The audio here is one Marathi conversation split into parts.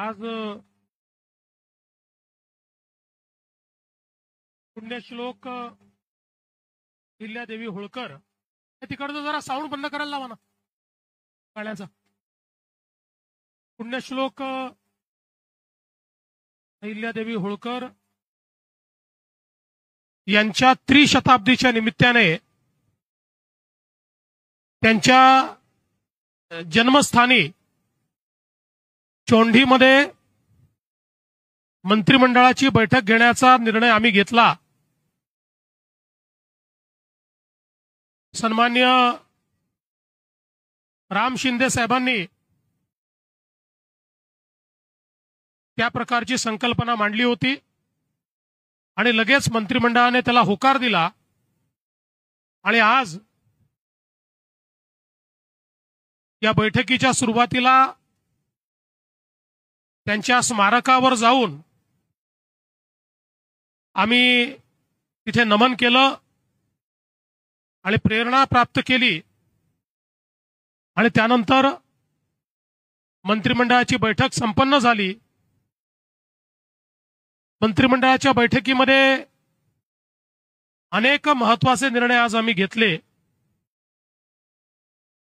आज पुण्यश्लोक अहिल्यादेवी होळकर तिकडचं जरा साऊंड बंद करायला लावा ना गाण्याचा. पुण्यश्लोक अहिल्यादेवी होळकर यांच्या त्रिशताब्दीच्या निमित्ताने त्यांच्या जन्मस्थानी चोंडीमध्ये मंत्रिमंडळाची बैठक घेण्याचा निर्णय आम्ही घेतला. सन्मान्य राम शिंदे साहेबांनी त्या प्रकारची संकल्पना मांडली होती आणि लगेच मंत्रिमंडळाने त्याला होकार दिला आणि आज या बैठकीच्या सुरुवातीला त्यांच्या स्मारकावर जाऊन आम्ही तिथे नमन केलं आणि प्रेरणा प्राप्त केली आणि त्यानंतर मंत्रिमंडळाची बैठक संपन्न झाली. मंत्रिमंडळाच्या बैठकीमध्ये अनेक महत्त्वाचे निर्णय आज आम्ही घेतले.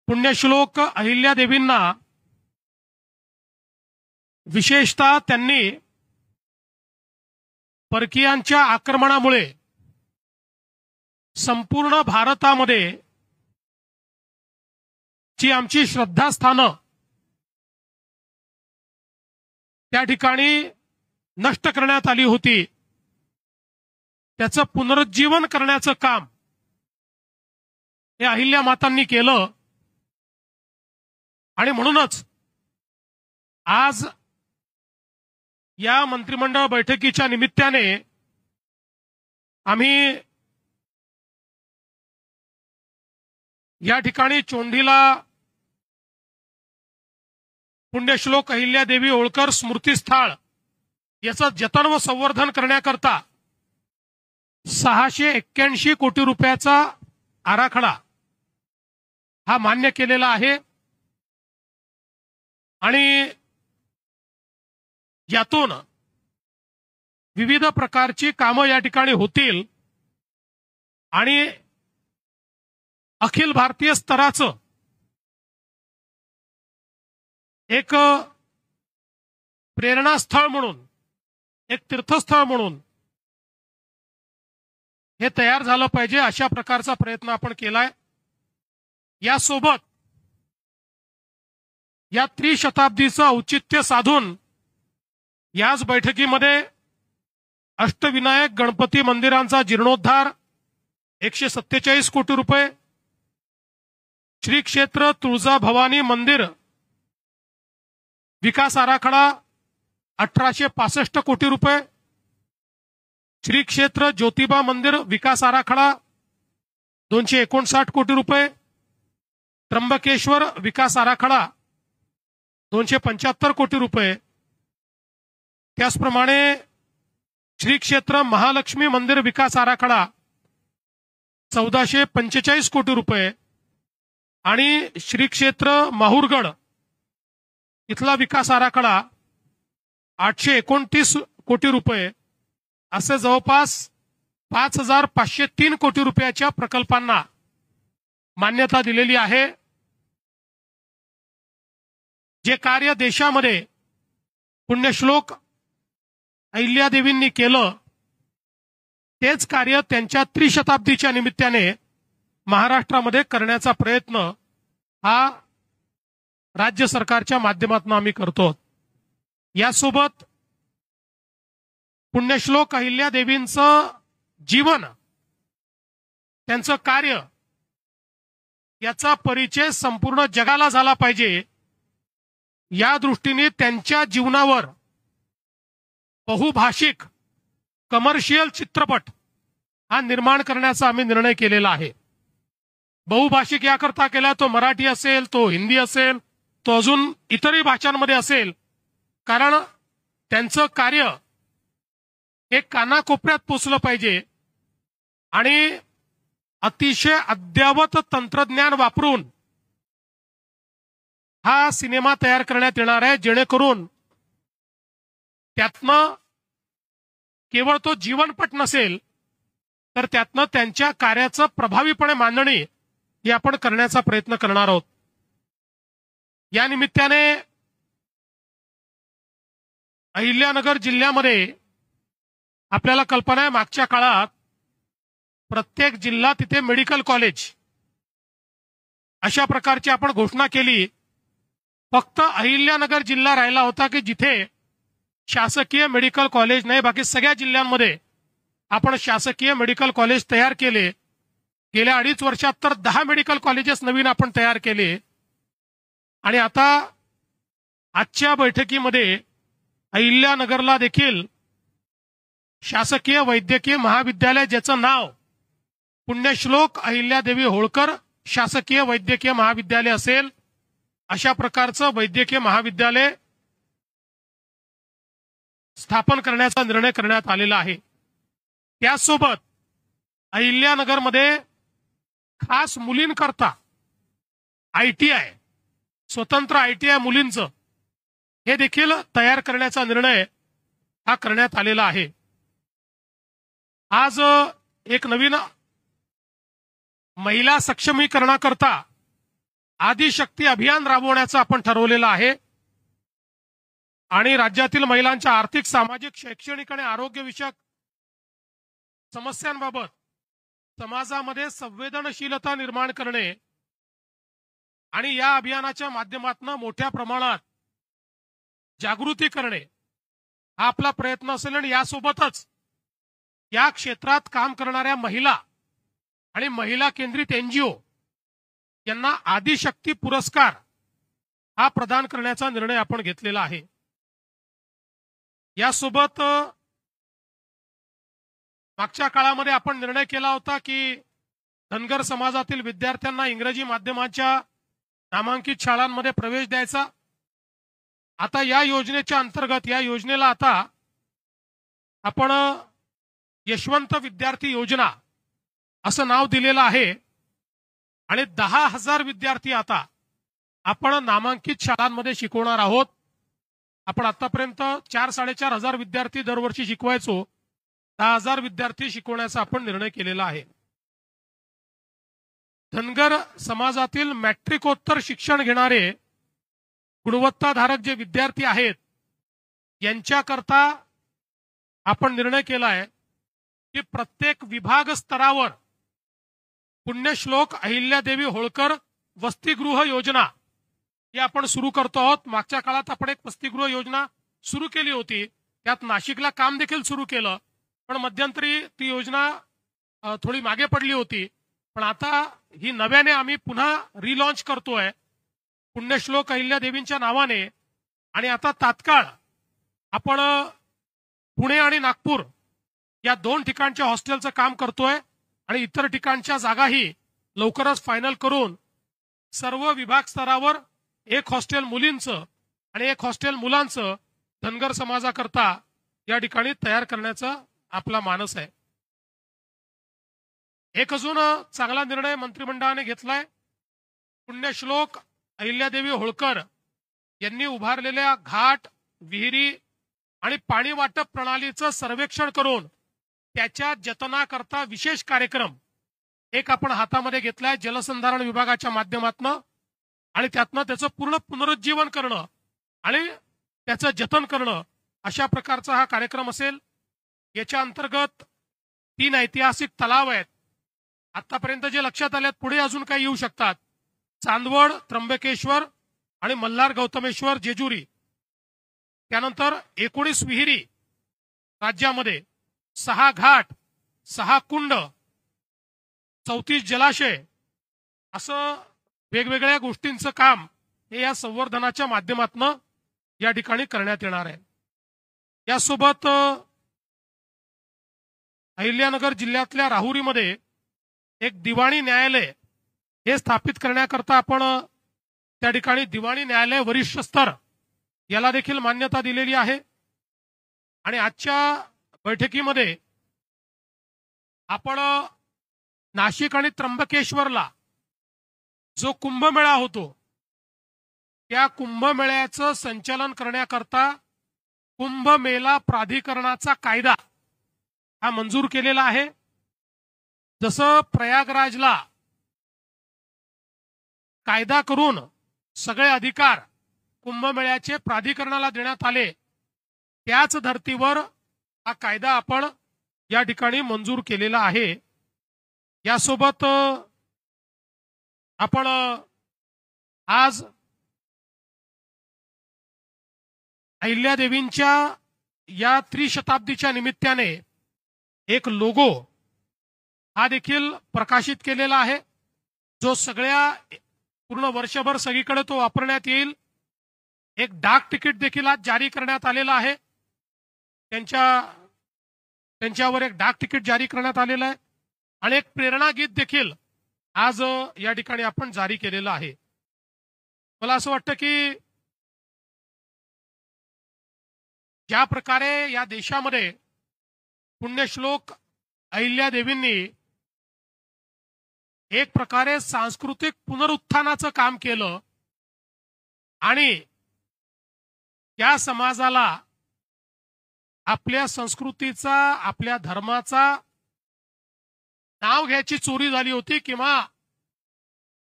पुण्यश्लोक अहिल्यादेवींना विशेषतः त्यांनी परकीयांच्या आक्रमणामुळे संपूर्ण भारतामध्ये जी आमची श्रद्धास्थानं त्या ठिकाणी नष्ट करण्यात आली होती त्याचं पुनरुज्जीवन करण्याचं काम हे अहिल्या मातांनी केलं आणि म्हणूनच आज या मंत्रिमंडळ बैठकीच्या निमित्ताने आम्ही या ठिकाणी चोंडीला पुण्यश्लोक अहिल्यादेवी होळकर स्मृतिस्थळ याचं जतन व संवर्धन करण्याकरता 681 कोटी रुपयाचा आराखडा हा मान्य केलेला आहे आणि यातून विविध प्रकारची कामं या ठिकाणी होतील आणि अखिल भारतीय स्तराचं एक प्रेरणास्थळ म्हणून एक तीर्थस्थळ म्हणून हे तयार झालं पाहिजे अशा प्रकारचा प्रयत्न आपण केलाय. यासोबत या त्रिशताब्दीचं औचित्य साधून याच बैठकीमध्ये अष्टविनायक गणपती मंदिरांचा जीर्णोद्धार 147 कोटी रुपये, श्री क्षेत्र तुळजाभवानी मंदिर विकास आराखडा 1865 कोटी रुपये, श्री क्षेत्र ज्योतिबा मंदिर विकास आराखडा 259 कोटी रुपये, त्र्यंबकेश्वर विकास आराखडा 275 कोटी रुपये, त्याचप्रमाणे श्री क्षेत्र महालक्ष्मी मंदिर विकास आराखडा 1445 कोटी रुपये आणि श्री क्षेत्र माहुरगड इथला विकास आराखडा 829 कोटी रुपये असे जवळपास 5503 कोटी रुपयाच्या प्रकल्पांना मान्यता दिलेली आहे. जे कार्य देशामध्ये पुण्यश्लोक अहिल्यादेवींनी केलं तेच कार्य त्यांच्या त्रिशताब्दीच्या निमित्ताने महाराष्ट्रामध्ये करण्याचा प्रयत्न हा राज्य सरकारच्या माध्यमातून आम्ही करतो. यासोबत पुण्यश्लोक अहिल्यादेवींचं जीवन त्यांचं कार्य याचा परिचय संपूर्ण जगाला झाला पाहिजे या दृष्टीने त्यांच्या जीवनावर बहुभाषिक कमर्शियल चित्रपट हा निर्माण करण्याचा आम्ही निर्णय केलेला आहे. बहुभाषिक याकरता केला तो मराठी असेल, तो हिंदी असेल, तो अजून इतरही भाषांमध्ये असेल, कारण त्यांचं कार्य हे कानाकोपऱ्यात पोचलं पाहिजे आणि अतिशय अद्ययावत तंत्रज्ञान वापरून हा सिनेमा तयार करण्यात येणार आहे जेणेकरून त्यातनं केवळ तो जीवनपट नसेल तर त्यातनं त्यांच्या कार्याचं प्रभावीपणे मांडणी ही आपण करण्याचा प्रयत्न करणार आहोत. या निमित्ताने अहिल्यानगर जिल्ह्यामध्ये आपल्याला कल्पना आहे, मागच्या काळात प्रत्येक जिल्हा तिथे मेडिकल कॉलेज अशा प्रकारची आपण घोषणा केली. फक्त अहिल्यानगर जिल्हा राहिला होता की जिथे शासकीय मेडिकल कॉलेज नाही. बाकी सगळ्या जिल्ह्यांमध्ये आपण शासकीय मेडिकल कॉलेज तयार केले. गेल्या 2.5 वर्षात तर 10 मेडिकल कॉलेजेस नवीन आपण तयार केले. आणि आता आजच्या बैठकीमध्ये अहिल्यानगरला देखील शासकीय वैद्यकीय महाविद्यालय, ज्याचं नाव पुण्यश्लोक अहिल्यादेवी होळकर शासकीय वैद्यकीय महाविद्यालय असेल, अशा प्रकारचं वैद्यकीय महाविद्यालय स्थापन करण्याचा निर्णय करण्यात आलेला आहे. त्यासोबत अहिल्यानगरमध्ये खास मुलींकरता ITI, स्वतंत्र ITI मुलींचं हे देखील तयार करण्याचा निर्णय हा करण्यात आलेला आहे. आज एक नवीन महिला सक्षमीकरणाकरता आदिशक्ती अभियान राबवण्याचं आपण ठरवलेलं आहे. आणि राज्यातील महिलांच्या आर्थिक, सामाजिक, शैक्षणिक आणि आरोग्यविषयक समस्यांबाबत समाजामध्ये संवेदनशीलता निर्माण करणे आणि या अभियानाच्या माध्यमातून मोठ्या प्रमाणात जागृती करणे हा आपला प्रयत्न असेल. आणि यासोबतच या क्षेत्रात काम करणाऱ्या महिला आणि महिला केंद्रित NGO यांना आदिशक्ती पुरस्कार हा प्रदान करण्याचा निर्णय आपण घेतलेला आहे. यासोबत मागच्या काळामध्ये आपण निर्णय केला होता की धनगर समाजातील विद्यार्थ्यांना इंग्रजी माध्यमाच्या नामांकित शाळांमध्ये प्रवेश द्यायचा. आता या योजनेच्या अंतर्गत या योजनेला आता आपण यशवंत विद्यार्थी योजना असं नाव दिलेलं आहे. आणि 10,000 विद्यार्थी आता आपण नामांकित शाळांमध्ये शिकवणार आहोत. आपण आतापर्यंत 4-4.5 हजार विद्यार्थी दरवर्षी शिकवायचो. 10,000 विद्यार्थी शिकवण्याचा आपण निर्णय केलेला आहे. धनगर समाजातील मॅट्रिकोत्तर शिक्षण घेणारे गुणवत्ताधारक जे विद्यार्थी आहेत यांच्याकरता आपण निर्णय केला आहे की प्रत्येक विभाग स्तरावर पुण्यश्लोक अहिल्यादेवी होळकर वसतिगृह योजना ही आपण सुरू करतो आहोत. मागच्या काळात आपण एक वसतिगृह योजना सुरू केली होती. त्यात नाशिकला काम देखील सुरू केलं, पण मध्यंतरी ती योजना थोडी मागे पडली होती. पण आता ही नव्याने आम्ही पुन्हा रिलॉन्च करतोय पुण्यश्लोक अहिल्यादेवींच्या नावाने. आणि आता तात्काळ आपण पुणे आणि नागपूर या 2 ठिकाणच्या हॉस्टेलचं काम करतोय आणि इतर ठिकाणच्या जागाही लवकरच फायनल करून सर्व विभाग स्तरावर एक हॉस्टेल मुलींचं आणि एक हॉस्टेल मुलांचं धनगर समाजाकरता या ठिकाणी तयार करण्याचा आपला मानस आहे. एक अजून चांगला निर्णय मंत्रिमंडळाने घेतलाय. पुण्यश्लोक अहिल्यादेवी होळकर यांनी उभारलेल्या घाट, विहिरी आणि पाणी वाटप प्रणालीचं सर्वेक्षण करून त्याच्या जतनाकरता विशेष कार्यक्रम एक आपण हातामध्ये घेतलाय जलसंधारण विभागाच्या माध्यमातून. आणि त्यातनं त्याचं पूर्ण पुनरुज्जीवन करणं आणि त्याचं जतन करणं अशा प्रकारचा हा कार्यक्रम असेल. याच्या अंतर्गत 3 ऐतिहासिक तलाव आहेत आतापर्यंत जे लक्षात आलेत, पुढे अजून काही येऊ शकतात. चांदवड, त्र्यंबकेश्वर आणि मल्हार गौतमेश्वर जेजुरी. त्यानंतर 19 विहिरी राज्यामध्ये, 6 घाट, 6 कुंड, 34 जलाशय, असं वेगवेगळ्या गोष्टींचं काम हे या संवर्धनाच्या माध्यमातून या ठिकाणी करण्यात येणार आहे. यासोबत अहिल्यानगर जिल्ह्यातल्या राहुरीमध्ये एक दिवाणी न्यायालय हे स्थापित करण्याकरता आपण त्या ठिकाणी दिवाणी न्यायालय वरिष्ठ स्तर याला देखील मान्यता दिलेली आहे. आणि आजच्या बैठकीमध्ये आपण नाशिक आणि त्र्यंबकेश्वरला जो कुंभमेळा होतो त्या कुंभमेळ्याचं संचालन करण्याकरता कुंभमेला प्राधिकरणाचा कायदा हा मंजूर केलेला आहे। जसं प्रयागराजला कायदा करून सगळे अधिकार कुंभमेळ्याचे प्राधिकरणाला देण्यात आले, त्याच धर्तीवर हा कायदा आपण या ठिकाणी मंजूर केलेला आहे। यासोबत आपण आज अहिल्यादेवींच्या या त्रिशताब्दीच्या निमित्ताने एक लोगो हा देखील प्रकाशित केलेला आहे, जो सगळ्या पूर्ण वर्षभर सगळीकडे तो वापरण्यात येईल। एक डाक तिकीट देखील आज जारी करण्यात आलेलं आहे, त्यांच्यावर एक डाक तिकीट जारी करण्यात आलेलं आहे आणि एक प्रेरणा गीत देखील आज या ठिकाणी आपण जारी केलेलं आहे। मला असं वाटतं की ज्या प्रकारे या देशामध्ये पुण्यश्लोक अहिल्यादेवींनी एक प्रकारे सांस्कृतिक पुनरुत्थानाचं काम केलं आणि या समाजाला आपल्या संस्कृतीचा, आपल्या धर्माचा नाव घ्यायची चोरी झाली होती किंवा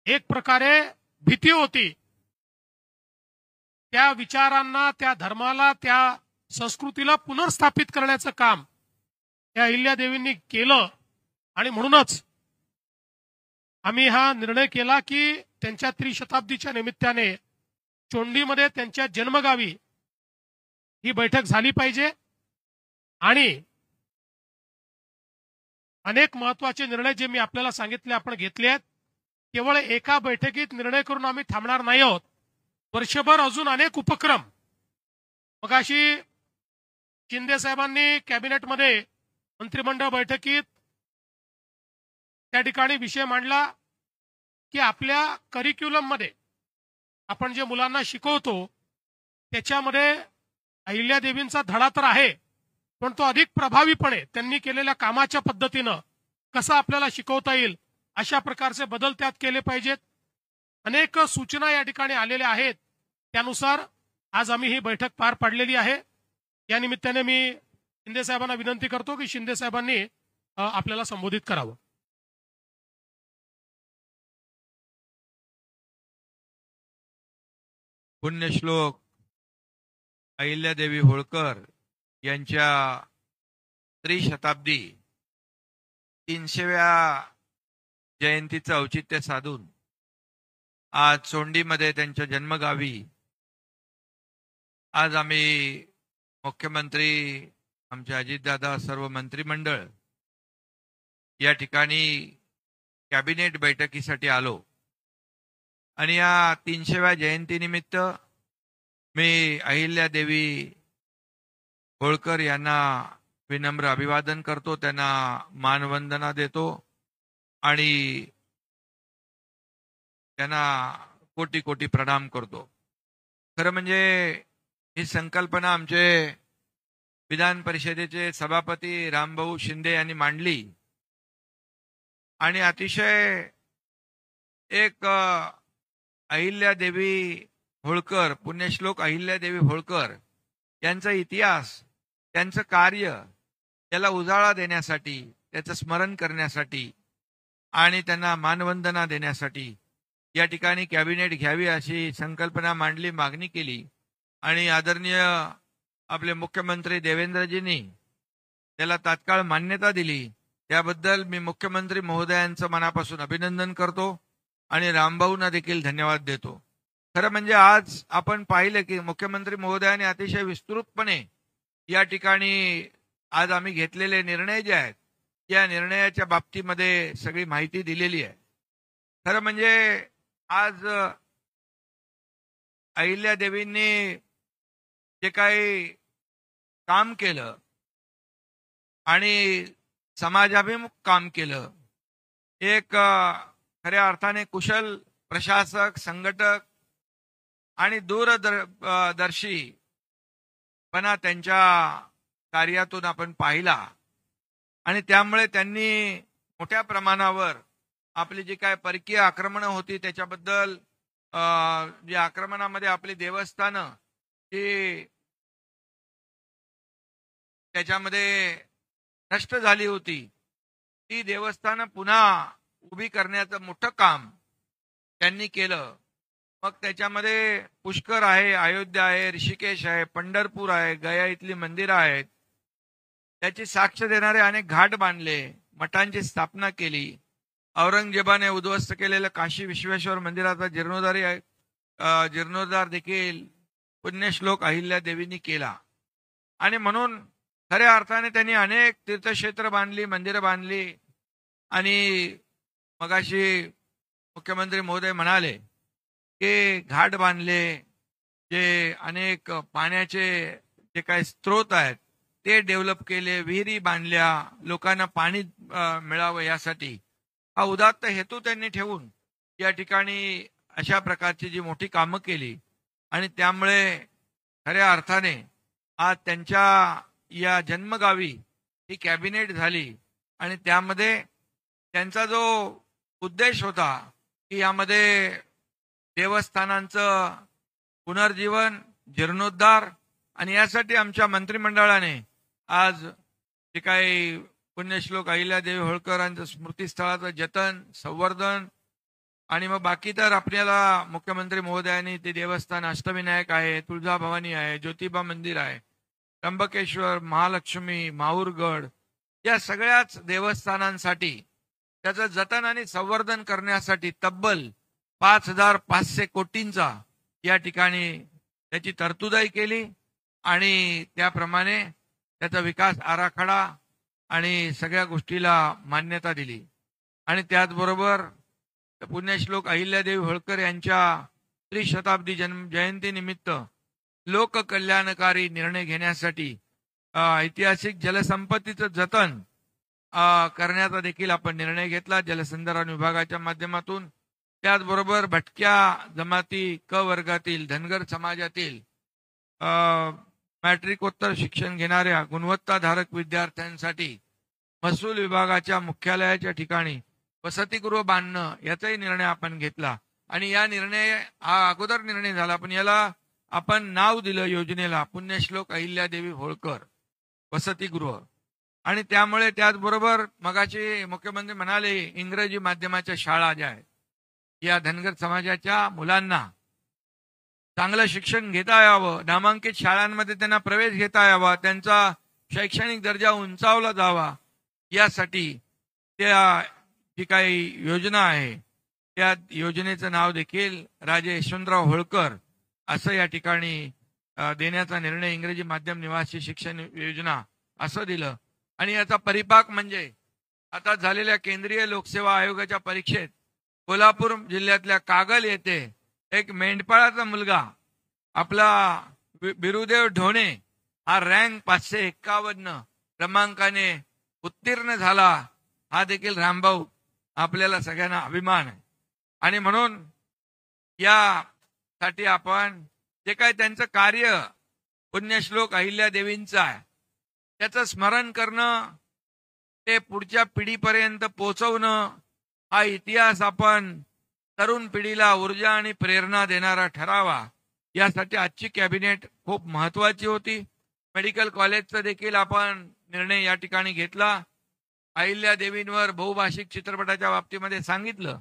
एक प्रकारे भीती होती, त्या विचारांना, त्या धर्माला, त्या संस्कृतीला पुनर्स्थापित करण्याचं काम या अहिल्यादेवींनी केलं। आणि म्हणूनच आम्ही हा निर्णय केला की त्यांच्या त्रिशताब्दीच्या निमित्ताने चोंडीमध्ये त्यांच्या जन्मगावी ही बैठक झाली पाहिजे आणि अनेक महत्त्वाचे निर्णय जे मी आपल्याला सांगितले आपण घेतले आहेत। केवळ एका बैठकीत निर्णय करून आम्ही थांबणार नाही आहोत, वर्षभर अजून अनेक उपक्रम। मगाशी शिंदे साहेबांनी कॅबिनेटमध्ये मंत्रिमंडळ बैठकीत त्या ठिकाणी विषय मांडला की आपल्या करिक्युलम मध्ये आपण जे मुलांना शिकवतो त्याच्यामध्ये अहिल्यादेवींचा धडा तर आहे, पण तो अधिक प्रभावीपणे त्यांनी केलेल्या कामाच्या पद्धतीनं कसा आपल्याला शिकवता येईल अशा प्रकारचे बदल त्यात केले पाहिजेत। अनेक सूचना या ठिकाणी आलेल्या आहेत, त्यानुसार आज आम्ही ही बैठक पार पाडलेली आहे। या निमित्ताने मी शिंदे साहेबांना विनंती करतो की शिंदे साहेबांनी आपल्याला संबोधित करावं। पुण्यश्लोक अहिल्यादेवी होळकर यांच्या त्रिशताब्दी 300व्या जयंतीचं औचित्य साधून आज चोंडीमध्ये त्यांच्या जन्मगावी आज आम्ही मुख्यमंत्री, आमचे अजितदादा, सर्व मंत्रिमंडळ या ठिकाणी कॅबिनेट बैठकीसाठी आलो आणि या 300व्या जयंतीनिमित्त मी अहिल्यादेवी होळकर यांना विनम्र अभिवादन करतो, त्यांना मानवंदना देतो आणि त्यांना कोटी कोटी प्रणाम करतो। खरं म्हणजे ही संकल्पना आमचे विधान परिषदेचे सभापती रामभाऊ शिंदे यांनी मांडली आणि अतिशय एक अहिल्यादेवी होळकर, पुण्यश्लोक अहिल्यादेवी होळकर यांचा इतिहास, त्यांचं कार्य याला उजाळा देण्यासाठी, त्याचं स्मरण करण्यासाठी आणि त्यांना मानवंदना देण्यासाठी या ठिकाणी कॅबिनेट घ्यावी अशी संकल्पना मांडली, मागणी केली आणि आदरणीय आपले मुख्यमंत्री देवेंद्रजींनी त्याला तात्काळ मान्यता दिली। त्याबद्दल मी मुख्यमंत्री महोदयांचं मनापासून अभिनंदन करतो आणि रामभाऊंना देखील धन्यवाद देतो। खरं म्हणजे आज आपण पाहिलं की मुख्यमंत्री महोदयांनी अतिशय विस्तृतपणे या ठिकाणी आज आम्ही घेतलेले निर्णय जे आहेत या निर्णयाच्या बाबतीमध्ये सगळी माहिती दिलेली आहे। खरं म्हणजे आज अहिल्यादेवींनी जे काही काम केलं आणि समाजाभिमुख काम केलं, एक खऱ्या अर्थाने कुशल प्रशासक, संघटक आणि दूरदर्शीपणा त्यांच्या कार्यातून आपण पाहिला आणि त्यामुळे त्यांनी मोठ्या प्रमाणावर आपली जी काय परकीय आक्रमणं होती त्याच्याबद्दल, जे आक्रमणामध्ये आपली देवस्थानं ती त्याच्यामध्ये नष्ट झाली होती, ती देवस्थानं पुन्हा उभी करण्याचं मोठं काम त्यांनी केलं. मग त्याच्यामध्ये पुष्कर आहे, अयोध्या आहे, ऋषिकेश आहे, पंढरपूर आहे, गया इथली मंदिरं आहेत. त्याची साक्ष देणारे अनेक घाट बांधले, मठांची स्थापना केली. औरंगजेबाने उद्ध्वस्त केलेलं काशी विश्वेश्वर मंदिराचा जीर्णोद्धार देखील पुण्यश्लोक अहिल्या देवींनी केला. आणि म्हणून खऱ्या अर्थाने त्यांनी अनेक तीर्थक्षेत्र बांधली, मंदिरं बांधली. आणि मगाशी मुख्यमंत्री महोदय म्हणाले की घाट बांधले, जे अनेक पाण्याचे जे काही स्रोत आहेत ते डेव्हलप केले, विहिरी बांधल्या, लोकांना पाणी मिळावं यासाठी हा उदात्त हेतू त्यांनी ठेवून या ठिकाणी अशा प्रकारची जी मोठी कामं केली. आणि त्यामुळे खऱ्या अर्थाने आज त्यांच्या या जन्मगावी ही कॅबिनेट झाली. आणि त्यामध्ये त्यांचा जो उद्देश होता की यामध्ये देवस्थानांचं पुनर्जीवन, जीर्णोद्धार, आणि यासाठी आमच्या मंत्रिमंडळाने आज जे काही पुण्यश्लोक अहिल्यादेवी होळकरांचं स्मृतीस्थळाचं जतन, संवर्धन, आणि मग बाकी तर आपल्याला मुख्यमंत्री महोदयांनी ते देवस्थान अष्टविनायक आहे, तुळजाभवानी आहे, ज्योतिबा मंदिर आहे, त्र्यंबकेश्वर, महालक्ष्मी, माहूरगड, या सगळ्याच देवस्थानांसाठी त्याचं जतन आणि संवर्धन करण्यासाठी तब्बल 5,500 कोटींचा या ठिकाणी त्याची तरतुदही केली. आणि त्याप्रमाणे त्याचा विकास आराखडा आणि सगळ्या गोष्टीला मान्यता दिली. आणि त्याचबरोबर पुण्यश्लोक अहिल्यादेवी होळकर यांच्या त्रिशताब्दी जयंतीनिमित्त लोककल्याणकारी निर्णय घेण्यासाठी ऐतिहासिक जलसंपत्तीचं जतन करण्याचा देखील आपण निर्णय घेतला जलसंधारण विभागाच्या माध्यमातून. त्याचबरोबर भटक्या जमाती क वर्गातील धनगर समाजातील मॅट्रिकोत्तर शिक्षण घेणाऱ्या गुणवत्ताधारक विद्यार्थ्यांसाठी महसूल विभागाच्या मुख्यालयाच्या ठिकाणी वसतिगृह बांधणं याचाही निर्णय आपण घेतला. आणि या निर्णय हा अगोदर निर्णय झाला, पण याला आपण नाव दिलं योजनेला पुण्यश्लोक अहिल्यादेवी होळकर वसतिगृह. आणि त्यामुळे त्याचबरोबर मगाशी मुख्यमंत्री म्हणाले इंग्रजी माध्यमाच्या शाळा ज्या आहेत या धनगर समाजाच्या मुलांना चांगलं शिक्षण घेता यावं, नामांकित शाळांमध्ये त्यांना प्रवेश घेता यावा, त्यांचा शैक्षणिक दर्जा उंचावला जावा, यासाठी त्या जी काही योजना आहे त्या योजनेचं नाव देखील राजे यशवंतराव होळकर असं या ठिकाणी देण्याचा निर्णय इंग्रजी माध्यम निवासी शिक्षण योजना असं दिलं. आणि याचा परिपाक म्हणजे आता झालेल्या केंद्रीय लोकसेवा आयोगाच्या परीक्षेत कोल्हापूर जिल्ह्यातल्या कागल येथे एक मेंढपाळाचा मुलगा आपला बिरुदेव ढोणे हा रँक 551 क्रमांकाने उत्तीर्ण झाला. हा देखील रामभाऊ आपल्याला सगळ्यांना अभिमान आहे. आणि म्हणून यासाठी आपण जे काही त्यांचं कार्य पुण्यश्लोक अहिल्यादेवींचं आहे त्याचं स्मरण करणं, ते पुढच्या पिढीपर्यंत पोहोचवणं, हा इतिहास आपण तरुण पिढीला ऊर्जा आणि प्रेरणा देणारा ठरावा, यासाठी आजची कॅबिनेट खूप महत्वाची होती. मेडिकल कॉलेजचा देखील आपण निर्णय या ठिकाणी घेतला. अहिल्यादेवींवर बहुभाषिक चित्रपटाच्या बाबतीमध्ये सांगितलं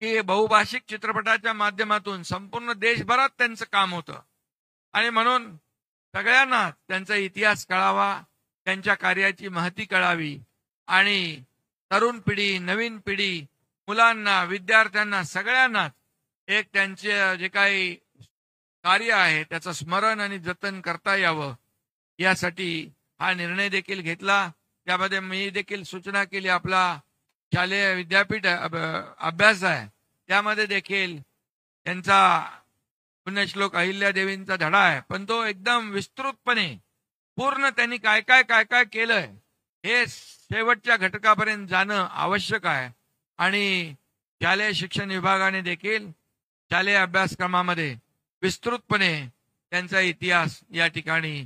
की बहुभाषिक चित्रपटाच्या माध्यमातून संपूर्ण देशभरात त्यांचं काम होतं. आणि म्हणून सगळ्यांना त्यांचा इतिहास कळावा, त्यांच्या कार्याची महती कळावी, आणि तरुण पिढी, नवीन पिढी, मुलांना, विद्यार्थ्यांना सगळ्यांनाच एक त्यांचे जे काही कार्य आहे त्याचं स्मरण आणि जतन करता यावं, यासाठी हा निर्णय देखील घेतला. त्यामध्ये मी देखील सूचना केली, आपला शालेय विद्यापीठ अभ्यास आहे त्यामध्ये देखील त्यांचा पुण्यश्लोक अहिल्यादेवींचा धडा आहे, पण तो एकदम विस्तृतपणे पूर्ण त्यांनी काय काय केलंय हे शेवटच्या घटकापर्यंत जाणं आवश्यक आहे. आणि शालेय शिक्षण विभागाने देखील शालेय अभ्यासक्रमामध्ये विस्तृतपणे त्यांचा इतिहास या ठिकाणी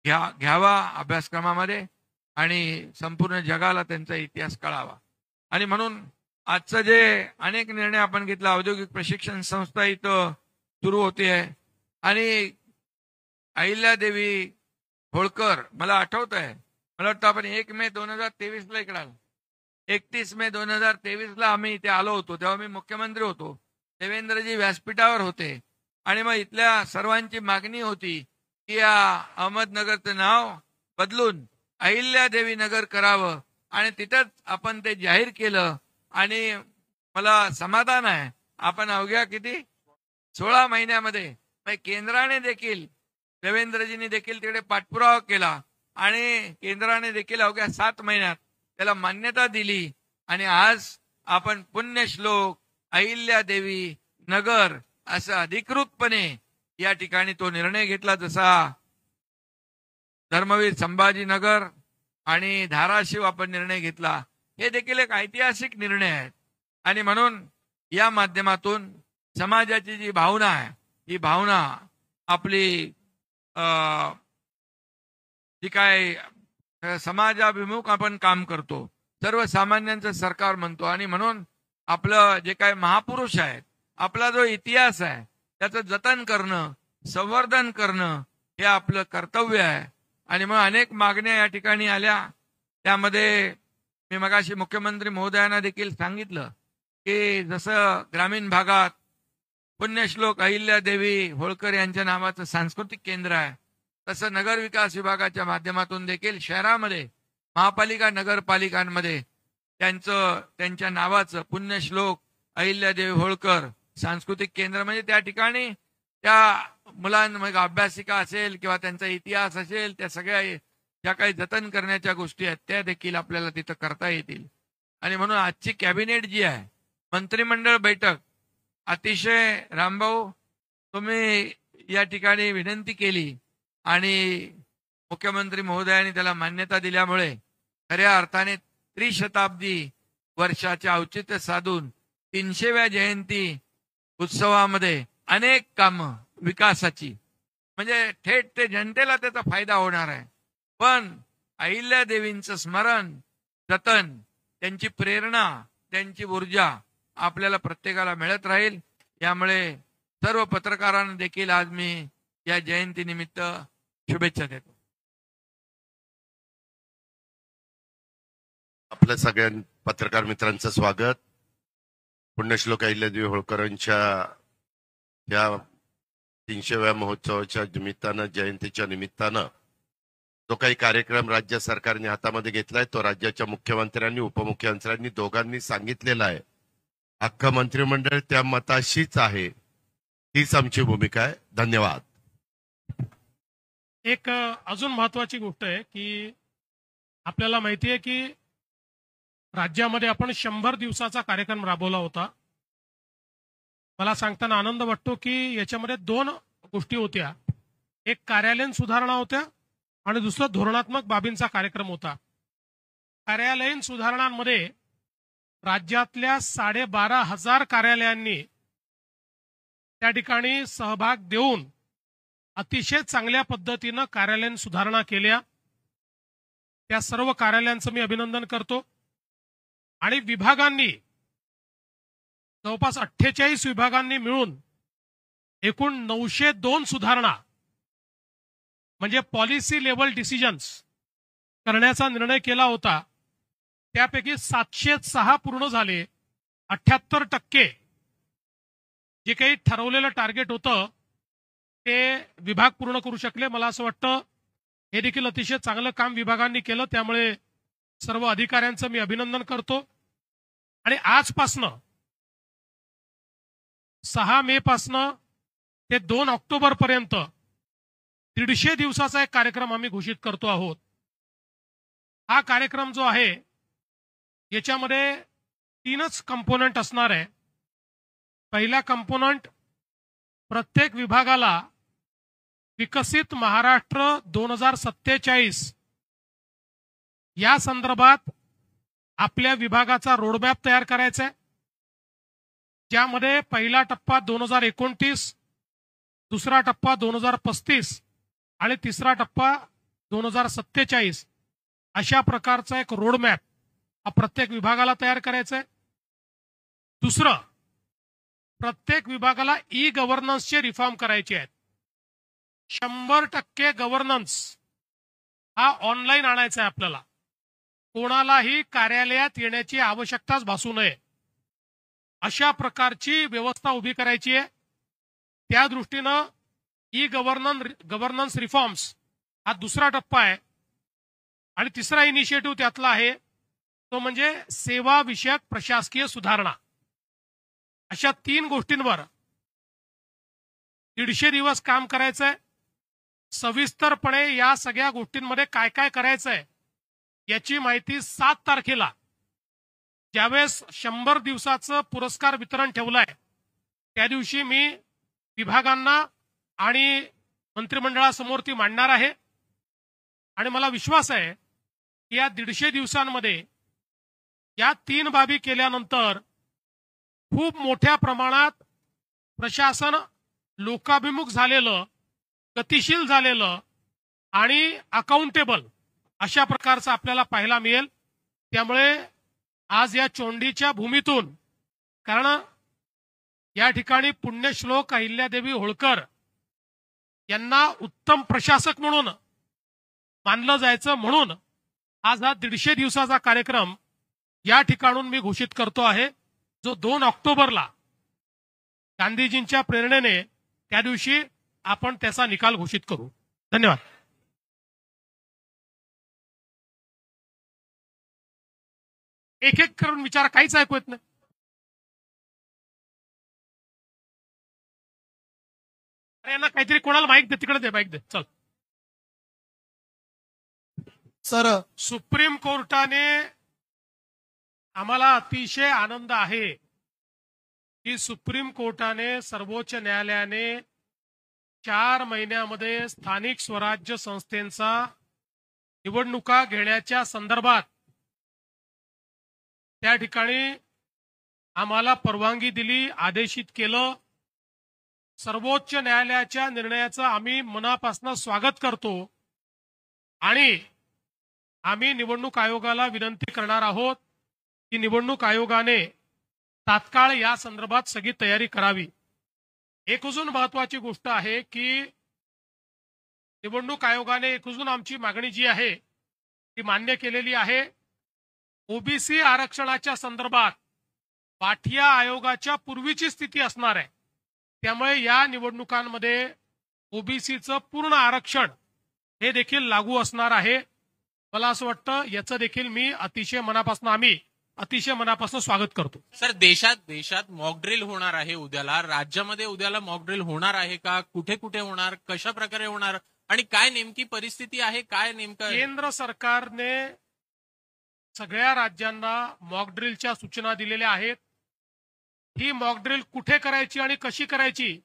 घ्यावा अभ्यासक्रमामध्ये, आणि संपूर्ण जगाला त्यांचा इतिहास कळावा. आणि म्हणून आजचं जे अनेक निर्णय आपण घेतला, औद्योगिक प्रशिक्षण संस्था इथं सुरू होते आहे, आणि अहिल्यादेवी होळकर, मला आठवत आहे, मला वाटतं आपण 1 मे 2023 इकडे आलो. 31 मे 2023 आम्ही इथे आलो होतो, तेव्हा मी मुख्यमंत्री होतो. देवेंद्रजी व्यासपीठावर होते आणि मग इथल्या सर्वांची मागणी होती की या अहमदनगरचं नाव बदलून अहिल्यादेवी नगर करावं आणि तिथंच आपण ते जाहीर केलं. आणि मला समाधान आहे, आपण अवघ्या किती 16 महिन्यामध्ये केंद्राने देखील, देवेंद्रजींनी देखील तिकडे पाठपुरावा केला आणि केंद्राने देखील अवघ्या 7 महिन्यात त्याला मान्यता दिली. आणि आज आपण पुण्यश्लोक अहिल्यादेवी नगर असं अधिकृतपणे या ठिकाणी तो निर्णय घेतला. जसा धर्मवीर संभाजीनगर आणि धाराशिव आपण निर्णय घेतला, हे देखील एक ऐतिहासिक निर्णय आहे. आणि म्हणून या माध्यमातून समाजाची जी भावना आहे, ही भावना आपली जी काय समाजाभिमुख आपण काम करतो, सर्वसामान्यांचं सरकार म्हणतो. आणि म्हणून आपलं जे काय महापुरुष आहेत, आपला जो इतिहास आहे, त्याचं जतन करणं, संवर्धन करणं हे आपलं कर्तव्य आहे. आणि मग अनेक मागण्या या ठिकाणी आल्या. त्यामध्ये मी मगाशी मुख्यमंत्री महोदयांना देखील सांगितलं की जसं ग्रामीण भागात पुण्यश्लोक अहिल्यादेवी होळकर यांच्या नावाचं सांस्कृतिक केंद्र आहे, तसं नगर विकास विभागाच्या माध्यमातून देखील शहरामध्ये महापालिका नगरपालिकांमध्ये त्यांच्या नावाचं पुण्यश्लोक अहिल्यादेवी होळकर सांस्कृतिक केंद्र, म्हणजे त्या ठिकाणी त्या मुलांमध्ये अभ्यासिका असेल किंवा त्यांचा इतिहास असेल, त्या सगळ्या ज्या काही जतन करण्याच्या गोष्टी आहेत त्या देखील आपल्याला तिथं करता येतील. आणि म्हणून आजची कॅबिनेट जी आहे, मंत्रिमंडळ बैठक, अतिशय रामभाऊ तुम्ही या ठिकाणी विनंती केली आणि मुख्यमंत्री महोदयांनी त्याला मान्यता दिल्यामुळे खऱ्या अर्थाने त्रिशताब्दी वर्षाचे औचित्य साधून 300व्या जयंती उत्सवामध्ये अनेक कामं विकासाची, म्हणजे थेट ते जनतेला त्याचा फायदा होणार आहे. पण अहिल्यादेवींचं स्मरण, जतन, त्यांची प्रेरणा, त्यांची ऊर्जा आपल्याला प्रत्येकाला मिळत राहील. यामुळे सर्व पत्रकारांना देखील आज मी या जयंतीनिमित्त शुभेच्छा देतो. आपल्या सगळ्या पत्रकार मित्रांचं स्वागत. पुण्यश्लोक अहिल्यादेवी होळकरांच्या या 300व्या महोत्सवाच्या निमित्तानं, जयंतीच्या निमित्तानं जो काही कार्यक्रम राज्य सरकारने हातामध्ये घेतलाय, तो राज्याच्या मुख्यमंत्र्यांनी, उपमुख्यमंत्र्यांनी दोघांनी सांगितलेला आहे. अख्खं मंत्रिमंडळ त्या मताशीच आहे. हीच आमची भूमिका आहे. धन्यवाद. एक अजून महत्वाची गोष्ट आहे की आपल्याला माहिती आहे की राज्यामध्ये आपण 100 दिवसाचा कार्यक्रम राबवला होता. मला सांगताना आनंद वाटतो की याच्यामध्ये 2 गोष्टी होत्या. एक कार्यालयीन सुधारणा होत्या आणि दुसरा धोरणात्मक बाबींचा कार्यक्रम होता. कार्यालयीन सुधारणांमध्ये राज्यातल्या 12,500 कार्यालयांनी त्या ठिकाणी सहभाग देऊन अतिशय चांगल्या पद्धतीनं कार्यालयीन सुधारणा केल्या. त्या सर्व कार्यालयांचं मी अभिनंदन करतो. आणि विभागांनी, जवळपास 48 विभागांनी मिळून एकूण 902 सुधारणा, म्हणजे पॉलिसी लेवल डिसिजन्स करण्याचा निर्णय केला होता. त्यापैकी 706 पूर्ण झाले. 78% जे काही ठरवलेलं टार्गेट होतं ते विभाग पूर्ण करू शकले. मला असं वाटतं हे देखील अतिशय चांगलं काम विभागांनी केलं. त्यामुळे सर्व अधिकाऱ्यांचं मी अभिनंदन करतो. आणि आजपासनं 6 मे पासनं ते 2 ऑक्टोबर पर्यंत 150 दिवसाचा एक कार्यक्रम आम्ही घोषित करतो आहोत. हा कार्यक्रम जो आहे याच्यामध्ये 3च कंपोनंट असणार आहे. पहिला कंपोनंट, प्रत्येक विभागाला विकसित महाराष्ट्र 2047 या संदर्भात आपल्या विभागाचा रोडमॅप तयार करायचा आहे. ज्यामध्ये पहिला टप्पा 2029, दुसरा टप्पा 2035 आणि तिसरा टप्पा 2047 अशा प्रकारचा एक रोडमॅप हा प्रत्येक विभागाला तयार करायचा आहे. दुसरं, प्रत्येक विभागाला गव्हर्नन्सचे रिफॉर्म करायचे आहेत. 100% गव्हर्नन्स हा ऑनलाईन आणायचा आहे आपल्याला. कोणालाही कार्यालयात येण्याची आवश्यकताच भासू नये अशा प्रकारची व्यवस्था उभी करायची आहे. त्या दृष्टीनं गव्हर्नन्स रिफॉर्म्स हा दुसरा टप्पा आहे. आणि तिसरा इनिशिएटिव्ह त्यातला आहे तो म्हणजे सेवा विषयक प्रशासकीय सुधारणा. अशा 3 गोष्टींवर 150 दिवस काम करायचंय. सविस्तरपणे या सगळ्या गोष्टींमध्ये काय काय करायचंय याची माहिती 7 तारखेला ज्यावेळेस 100 दिवसाचं पुरस्कार वितरण ठेवलंय त्या दिवशी मी विभागांना आणि मंत्रिमंडळासमोर ती मांडणार आहे. आणि मला विश्वास आहे की या 150 दिवसांमध्ये या 3 बाबी केल्यानंतर खूप मोठ्या प्रमाणात प्रशासन लोकाभिमुख झालेलं, गतिशील झालेलं आणि अकाउंटेबल अशा प्रकारचं आपल्याला पाहायला मिळेल. त्यामुळे आज या चोंडीच्या भूमीतून, कारण या ठिकाणी पुण्यश्लोक अहिल्यादेवी होळकर यांना उत्तम प्रशासक म्हणून मानलं जायचं, म्हणून आज हा 150 दिवसाचा कार्यक्रम या ठिकाणून मी घोषित करतो आहे, जो 2 ऑक्टोबरला गांधीजींच्या प्रेरणेने त्या दिवशी आपण त्याचा निकाल घोषित करू. धन्यवाद. एक एक करून विचार, काहीच ऐकू येत नाही. अरे यांना काहीतरी, कोणाला माईक दे, तिकडे दे माईक दे. चल. सर, सुप्रीम कोर्टाने, आम्हाला अतिशय आनंद आहे की सुप्रीम कोर्टाने, सर्वोच्च न्यायालयाने 4 महिन्यामध्ये स्थानिक स्वराज्य संस्थेचा निवडणुका घेण्याच्या संदर्भात त्या ठिकाणी आम्हाला परवानगी दिली, आदेशित केलं. सर्वोच्च न्यायालयाच्या निर्णयाचं आम्ही मनापासून स्वागत करतो आणि आम्ही निवडणूक आयोगाला विनंती करणार आहोत की निवडणूक आयोगाने तात्काळ या संदर्भात सगळी तयारी करावी. एक अजून महत्वाची गोष्ट आहे की निवडणूक आयोगाने एक अजून आमची मागणी जी आहे ती मान्य केलेली आहे. ओबीसी आरक्षणाच्या संदर्भात पाठिया आयोगाच्या पूर्वीची स्थिती असणार आहे. त्यामुळे या निवडणुकांमध्ये ओबीसीचं पूर्ण आरक्षण हे देखील लागू असणार आहे. मला असं वाटतं याचं देखील मी आम्ही अतिशय मनापासून स्वागत करतो. सर, देशात मॉकड्रिल होणार आहे उद्याला, राज्यामध्ये उद्याला मॉकड्रिल होणार आहे का? कुठे कुठे होणार, कशा प्रकारे होणार आणि काय नेमकी परिस्थिती आहे, काय नेमकं? केंद्र सरकारने सगळ्या राज्यांना मॉकड्रिलच्या सूचना दिलेल्या आहेत. ही मॉकड्रिल कुठे करायची आणि कशी करायची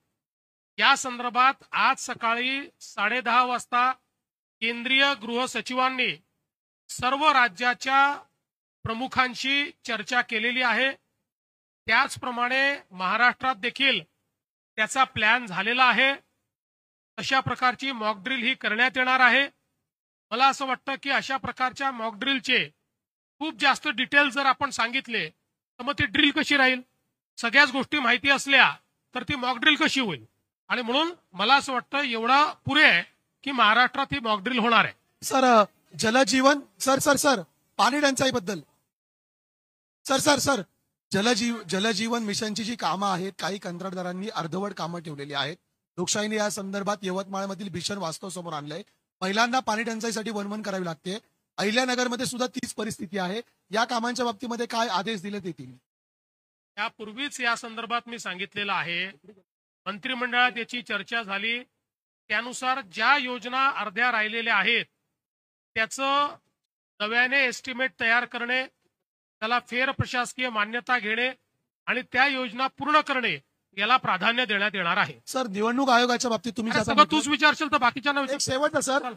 या संदर्भात आज सकाळी 10:30 वाजता केंद्रीय गृह सचिवांनी सर्व राज्याच्या प्रमुखांशी चर्चा केलेली आहे. त्याचप्रमाणे महाराष्ट्रात देखील त्याचा प्लॅन झालेला आहे. अशा प्रकारची मॉकड्रिल ही करण्यात येणार आहे. मला असं वाटतं की अशा प्रकारच्या मॉकड्रिलचे खूप जास्त डिटेल जर आपण सांगितले तर मग ती ड्रिल कशी राहील? सगळ्याच गोष्टी माहिती असल्या तर ती मॉकड्रिल कशी होईल? आणि म्हणून मला असं वाटतं एवढा पुरे आहे की महाराष्ट्रात ही मॉकड्रिल होणार आहे. सर, जलजीवन सर पाणी टंचाईबद्दल सर जलजीवन मिशनची जी कामं आहेत, काही कंत्राटदारांनी अर्धवट कामं ठेवलेली आहेत. लोकशाहीने या संदर्भात यवतमाळमधील भीषण वास्तव समोर आणलंय. महिलांना पाणी टंचाईसाठी वणवण करावी लागते. अहिल्यानगरमध्ये सुद्धा तीच परिस्थिती आहे. या कामांच्या बाबतीमध्ये काय आदेश दिले येतील? यापूर्वीच या संदर्भात मी सांगितलेलं आहे. मंत्रिमंडळात याची चर्चा झाली. त्यानुसार ज्या योजना अर्ध्या राहिलेल्या आहेत त्याचं नव्याने एस्टिमेट तयार करणे, त्याला फेर प्रशासकीय मान्यता घेणे आणि त्या योजना पूर्ण करणे याला प्राधान्य देण्यात येणार आहे. सर, निवडणूक आयोगाच्या बाबतीत तुम्ही सगळं तूच विचारशील तर बाकीच्यांना एक शेवटचं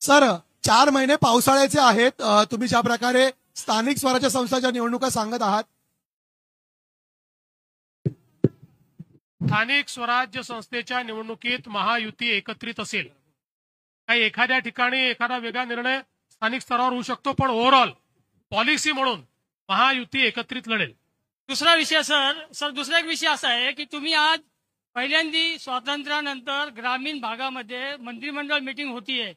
सर 4 महिने पावसाळ्याचे आहेत. तुम्ही ज्या प्रकारे स्थानिक स्वराज्य संस्थांच्या निवडणुका सांगत आहात, स्थानिक स्वराज्य संस्थेच्या निवडणुकीत महायुती एकत्रित असेल. काही एखाद्या ठिकाणी एखादा वेगळा निर्णय स्थानिक स्तरावर होऊ शकतो, पण ओव्हरऑल पॉलिसी म्हणून महायुती एकत्रित लढेल. दुसरा विषय दुसरा एक विषय असा आहे की तुम्ही आज पहिल्यांदा स्वातंत्र्यानंतर ग्रामीण भागामध्ये मंत्रिमंडळ मीटिंग होतीये.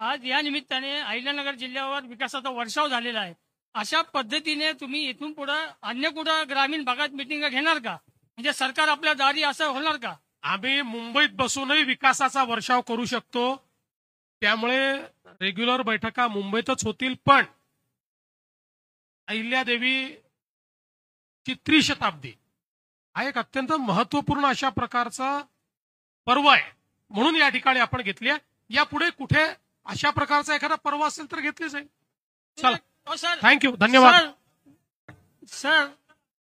आज या निमित्ताने अहिल्यानगर जिल्ह्यावर विकासाचा वर्षाव झालेला आहे. अशा पद्धतीने तुम्ही इथून पुढे अन्य कुठं ग्रामीण भागात मिटिंग घेणार का? म्हणजे सरकार आपल्या दारी असं होणार का? आम्ही मुंबईत बसूनही विकासाचा वर्षाव करू शकतो. त्यामुळे रेग्युलर बैठका मुंबईतच होतील. पण अहिल्यादेवी ची त्रिशताब्दी हा एक अत्यंत महत्वपूर्ण अशा प्रकारचा पर्व आहे, म्हणून या ठिकाणी आपण घेतली आहे. यापुढे कुठे अशा प्रकारचा एखादा पर्व असेल तर घेतली जाईल. चला, सर थँक्यू, धन्यवाद. सर